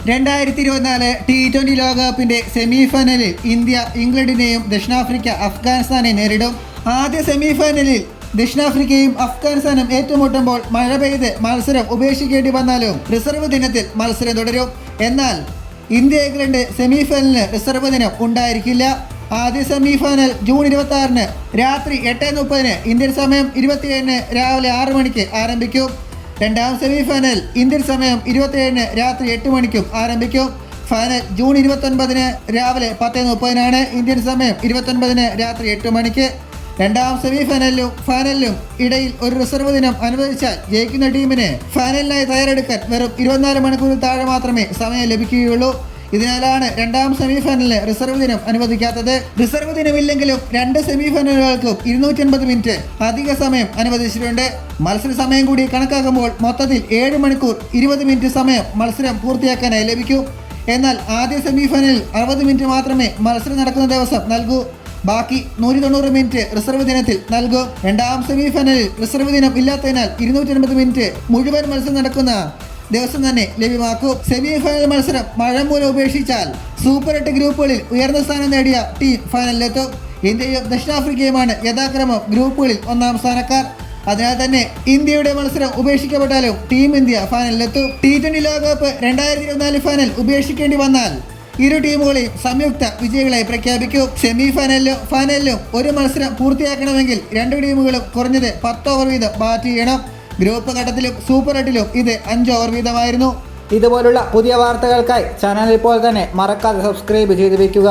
2024 T20 ലോകകപ്പിന്റെ സെമിഫൈനലിൽ India ഇംഗ്ലണ്ടിനെയും ദക്ഷിണാഫ്രിക്ക അഫ്ഗാനിസ്ഥാനെ നേരിടും. ആദ്യ സെമിഫൈനലിൽ ദക്ഷിണാഫ്രിക്കയും അഫ്ഗാനിസ്ഥാനും ഏറ്റുമുട്ടുമ്പോൾ മഴ പെയ്ത് മത്സരം ഉപേക്ഷിക്കേണ്ടി വന്നാലും റിസർവ് ദിനത്തിൽ മത്സരം തുടരും. എന്നാൽ ഇന്ത്യ ഇംഗ്ലണ്ട് സെമിഫൈനലിന് റിസർവ് ദിനം ഉണ്ടായിരിക്കില്ല. ആദ്യ സെമിഫൈനൽ ജൂൺ 26 രാത്രി 8:30 ഇന്ത്യൻ സമയം 27 രാവിലെ 6 മണിക്ക് ആരംഭിക്കും. രണ്ടാം സെമിഫൈനൽ ഇന്ത്യൻ സമയം 27 രാത്രി 8 മണിക്കും ആരംഭിക്കും. ഫൈനൽ ജൂൺ 29 രാവിലെ 10:30 ഇന്ത്യൻ സമയം 29 രാത്രി 8 മണിക്ക്. രണ്ടാം സെമിഫൈനലിലും ഫൈനലിലും ഇടയിൽ ഒരു റിസർവ് ദിനം അനുവദിച്ചാൽ ജയിക്കുന്ന ടീമിന് ഫൈനലിനായി തയ്യാറെടുക്കാൻ വെറും 24 മണിക്കൂറിൽ താഴെ മാത്രമേ സമയം ലഭിക്കുകയുള്ളൂ. ഇതിനാലാണ് രണ്ടാം സെമിഫൈനലിന് റിസർവ് ദിനം അനുവദിക്കാത്തത്. റിസർവ് ദിനമില്ലെങ്കിലും രണ്ട് സെമിഫൈനലുകൾക്കും 250 മിനിറ്റ് അധിക സമയം അനുവദിച്ചിട്ടുണ്ട്. മത്സര സമയം കൂടി കണക്കാക്കുമ്പോൾ മൊത്തത്തിൽ 7 മണിക്കൂർ 20 മിനിറ്റ് സമയം മത്സരം പൂർത്തിയാക്കാനായി ലഭിക്കും. എന്നാൽ ആദ്യ സെമിഫൈനലിൽ 60 മിനിറ്റ് മാത്രമേ മത്സരം നടക്കുന്ന ദിവസം നൽകൂ. ബാക്കി 190 മിനിറ്റ് റിസർവ് ദിനത്തിൽ നൽകും. രണ്ടാം സെമിഫൈനലിൽ റിസർവ് ദിനം ഇല്ലാത്തതിനാൽ 250 മിനിറ്റ് മുഴുവൻ മത്സരം നടക്കുന്ന ദിവസം തന്നെ ലഭ്യമാക്കും. സെമിഫൈനൽ മത്സരം മഴ മൂലം ഉപേക്ഷിച്ചാൽ സൂപ്പർ 8 ഗ്രൂപ്പുകളിൽ ഉയർന്ന സ്ഥാനം നേടിയ ടീം ഫൈനലിലെത്തും. ഇന്ത്യയും ദക്ഷിണാഫ്രിക്കയുമാണ് യഥാക്രമം ഗ്രൂപ്പുകളിൽ ഒന്നാം സ്ഥാനക്കാർ. അതിനാൽ തന്നെ ഇന്ത്യയുടെ മത്സരം ഉപേക്ഷിക്കപ്പെട്ടാലും ടീം ഇന്ത്യ ഫൈനലിലെത്തും. T20 ലോകകപ്പ് 2024 ഫൈനൽ ഉപേക്ഷിക്കേണ്ടി വന്നാൽ ഇരു ടീമുകളെയും സംയുക്ത വിജയികളായി പ്രഖ്യാപിക്കും. സെമിഫൈനലിലും ഫൈനലിലും ഒരു മത്സരം പൂർത്തിയാക്കണമെങ്കിൽ രണ്ട് ടീമുകളും കുറഞ്ഞത് 10 ഓവർ വീതം ബാറ്റ് ചെയ്യണം. ഗ്രൂപ്പ് ഘട്ടത്തിലും സൂപ്പർ 8ലും ഇത് 5 ഓവർ വീതമായിരുന്നു. ഇതുപോലുള്ള പുതിയ വാർത്തകൾക്കായി ചാനൽ ഇപ്പോൾ തന്നെ മറക്കാതെ സബ്സ്ക്രൈബ് ചെയ്ത് വയ്ക്കുക.